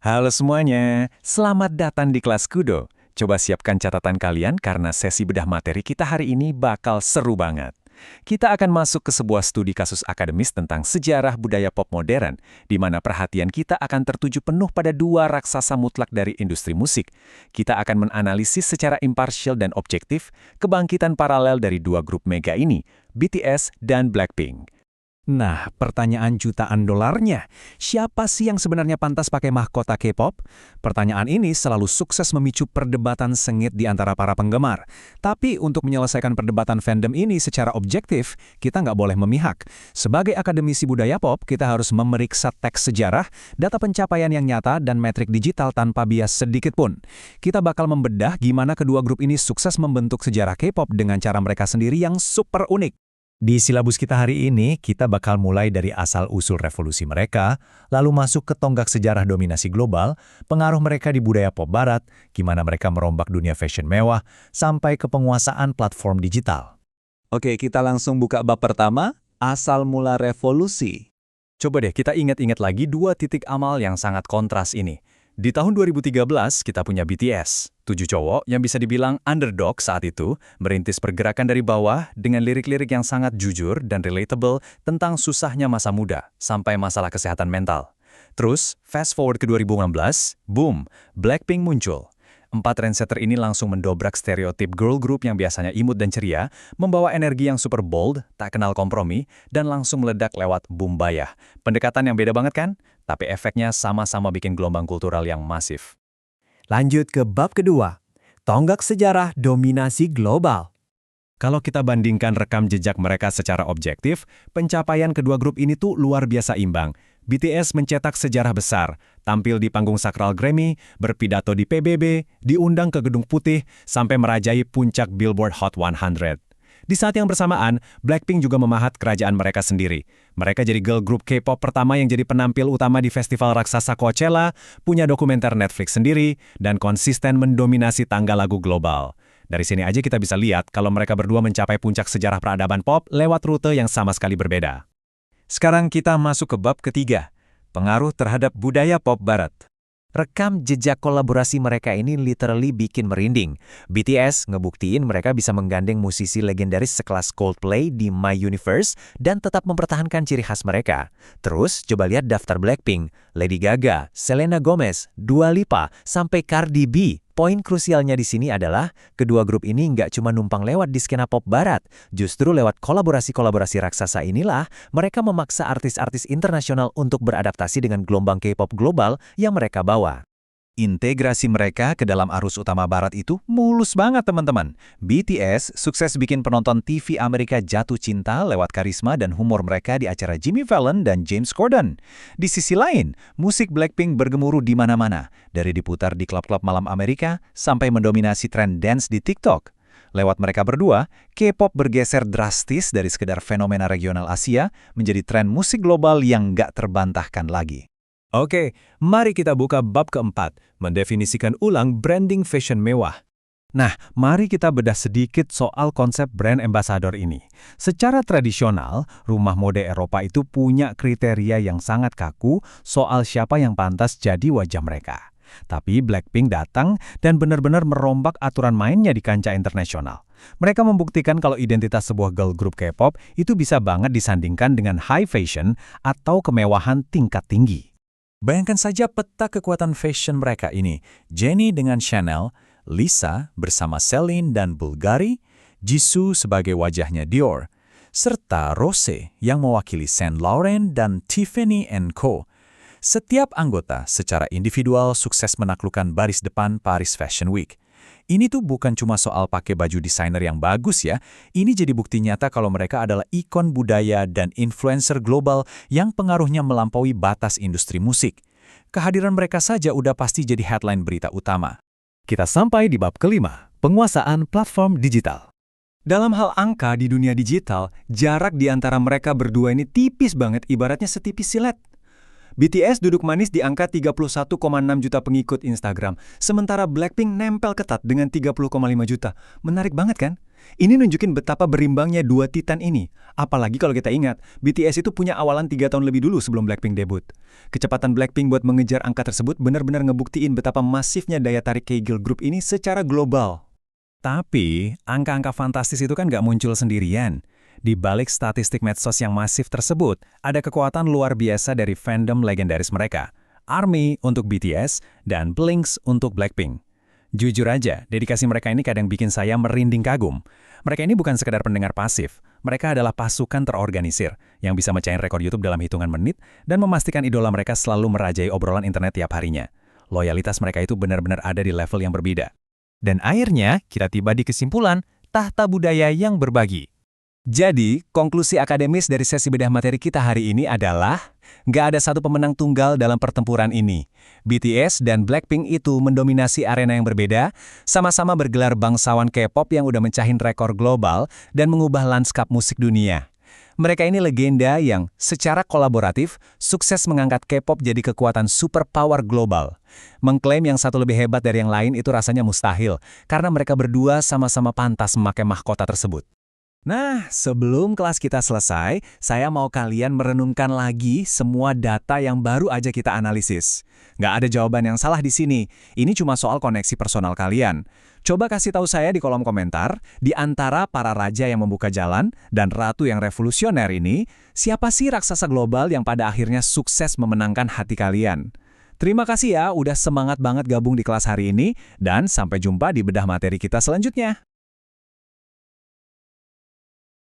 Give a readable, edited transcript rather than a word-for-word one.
Halo semuanya, selamat datang di kelas Kudo. Coba siapkan catatan kalian karena sesi bedah materi kita hari ini bakal seru banget. Kita akan masuk ke sebuah studi kasus akademis tentang sejarah budaya pop modern, di mana perhatian kita akan tertuju penuh pada dua raksasa mutlak dari industri musik. Kita akan menganalisis secara imparsial dan objektif kebangkitan paralel dari dua grup mega ini, BTS dan Blackpink. Nah, pertanyaan jutaan dolarnya, siapa sih yang sebenarnya pantas pakai mahkota K-pop? Pertanyaan ini selalu sukses memicu perdebatan sengit di antara para penggemar. Tapi untuk menyelesaikan perdebatan fandom ini secara objektif, kita nggak boleh memihak. Sebagai akademisi budaya pop, kita harus memeriksa teks sejarah, data pencapaian yang nyata, dan metrik digital tanpa bias sedikit pun. Kita bakal membedah gimana kedua grup ini sukses membentuk sejarah K-pop dengan cara mereka sendiri yang super unik. Di silabus kita hari ini, kita bakal mulai dari asal-usul revolusi mereka, lalu masuk ke tonggak sejarah dominasi global, pengaruh mereka di budaya pop barat, gimana mereka merombak dunia fashion mewah, sampai ke penguasaan platform digital. Oke, kita langsung buka bab pertama, asal mula revolusi. Coba deh kita ingat-ingat lagi dua titik amal yang sangat kontras ini. Di tahun 2013, kita punya BTS, 7 cowok yang bisa dibilang underdog saat itu, merintis pergerakan dari bawah dengan lirik-lirik yang sangat jujur dan relatable tentang susahnya masa muda, sampai masalah kesehatan mental. Terus, fast forward ke 2016, boom, Blackpink muncul. 4 trendsetter ini langsung mendobrak stereotip girl group yang biasanya imut dan ceria, membawa energi yang super bold, tak kenal kompromi, dan langsung meledak lewat boom bayah. Pendekatan yang beda banget kan? Tapi efeknya sama-sama bikin gelombang kultural yang masif. Lanjut ke bab kedua, tonggak sejarah dominasi global. Kalau kita bandingkan rekam jejak mereka secara objektif, pencapaian kedua grup ini tuh luar biasa imbang. BTS mencetak sejarah besar, tampil di panggung sakral Grammy, berpidato di PBB, diundang ke Gedung Putih, sampai merajai puncak Billboard Hot 100. Di saat yang bersamaan, Blackpink juga memahat kerajaan mereka sendiri. Mereka jadi girl group K-pop pertama yang jadi penampil utama di festival raksasa Coachella, punya dokumenter Netflix sendiri, dan konsisten mendominasi tangga lagu global. Dari sini aja kita bisa lihat kalau mereka berdua mencapai puncak sejarah peradaban pop lewat rute yang sama sekali berbeda. Sekarang kita masuk ke bab ketiga, pengaruh terhadap budaya pop barat. Rekam jejak kolaborasi mereka ini literally bikin merinding. BTS ngebuktiin mereka bisa menggandeng musisi legendaris sekelas Coldplay di My Universe dan tetap mempertahankan ciri khas mereka. Terus coba lihat daftar Blackpink, Lady Gaga, Selena Gomez, Dua Lipa, sampai Cardi B. Poin krusialnya di sini adalah, kedua grup ini nggak cuma numpang lewat di skena pop barat, justru lewat kolaborasi-kolaborasi raksasa inilah, mereka memaksa artis-artis internasional untuk beradaptasi dengan gelombang K-pop global yang mereka bawa. Integrasi mereka ke dalam arus utama barat itu mulus banget teman-teman. BTS sukses bikin penonton TV Amerika jatuh cinta lewat karisma dan humor mereka di acara Jimmy Fallon dan James Corden. Di sisi lain, musik Blackpink bergemuruh di mana-mana, dari diputar di klub-klub malam Amerika sampai mendominasi tren dance di TikTok. Lewat mereka berdua, K-pop bergeser drastis dari sekedar fenomena regional Asia menjadi tren musik global yang nggak terbantahkan lagi. Oke, mari kita buka bab keempat, mendefinisikan ulang branding fashion mewah. Nah, mari kita bedah sedikit soal konsep brand ambassador ini. Secara tradisional, rumah mode Eropa itu punya kriteria yang sangat kaku soal siapa yang pantas jadi wajah mereka. Tapi Blackpink datang dan benar-benar merombak aturan mainnya di kancah internasional. Mereka membuktikan kalau identitas sebuah girl group K-pop itu bisa banget disandingkan dengan high fashion atau kemewahan tingkat tinggi. Bayangkan saja peta kekuatan fashion mereka ini. Jennie dengan Chanel, Lisa bersama Celine dan Bulgari, Jisoo sebagai wajahnya Dior, serta Rose yang mewakili Saint Laurent dan Tiffany & Co. Setiap anggota secara individual sukses menaklukkan baris depan Paris Fashion Week. Ini tuh bukan cuma soal pakai baju desainer yang bagus ya, ini jadi bukti nyata kalau mereka adalah ikon budaya dan influencer global yang pengaruhnya melampaui batas industri musik. Kehadiran mereka saja udah pasti jadi headline berita utama. Kita sampai di bab kelima, penguasaan platform digital. Dalam hal angka di dunia digital, jarak di antara mereka berdua ini tipis banget, ibaratnya setipis silet. BTS duduk manis di angka 31,6 juta pengikut Instagram, sementara Blackpink nempel ketat dengan 30,5 juta. Menarik banget kan? Ini nunjukin betapa berimbangnya dua titan ini. Apalagi kalau kita ingat, BTS itu punya awalan 3 tahun lebih dulu sebelum Blackpink debut. Kecepatan Blackpink buat mengejar angka tersebut benar-benar ngebuktiin betapa masifnya daya tarik K-Girl Group ini secara global. Tapi, angka-angka fantastis itu kan nggak muncul sendirian. Di balik statistik medsos yang masif tersebut, ada kekuatan luar biasa dari fandom legendaris mereka. ARMY untuk BTS dan Blinks untuk Blackpink. Jujur aja, dedikasi mereka ini kadang bikin saya merinding kagum. Mereka ini bukan sekedar pendengar pasif. Mereka adalah pasukan terorganisir yang bisa mecahin rekor YouTube dalam hitungan menit dan memastikan idola mereka selalu merajai obrolan internet tiap harinya. Loyalitas mereka itu benar-benar ada di level yang berbeda. Dan akhirnya, kita tiba di kesimpulan tahta budaya yang berbagi. Jadi, konklusi akademis dari sesi bedah materi kita hari ini adalah nggak ada satu pemenang tunggal dalam pertempuran ini. BTS dan Blackpink itu mendominasi arena yang berbeda, sama-sama bergelar bangsawan K-pop yang udah mencahin rekor global dan mengubah lanskap musik dunia. Mereka ini legenda yang secara kolaboratif sukses mengangkat K-pop jadi kekuatan superpower global. Mengklaim yang satu lebih hebat dari yang lain itu rasanya mustahil, karena mereka berdua sama-sama pantas memakai mahkota tersebut. Nah, sebelum kelas kita selesai, saya mau kalian merenungkan lagi semua data yang baru aja kita analisis. Nggak ada jawaban yang salah di sini, ini cuma soal koneksi personal kalian. Coba kasih tahu saya di kolom komentar, di antara para raja yang membuka jalan dan ratu yang revolusioner ini, siapa sih raksasa global yang pada akhirnya sukses memenangkan hati kalian? Terima kasih ya udah semangat banget gabung di kelas hari ini, dan sampai jumpa di bedah materi kita selanjutnya.